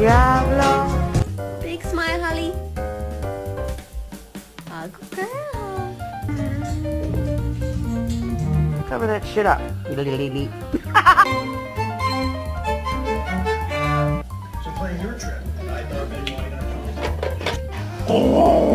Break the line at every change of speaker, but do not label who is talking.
Diablo.
Big smile, Holly. Oh, good girl.
Cover that shit up.
So playing your trip, I thought maybe why not come?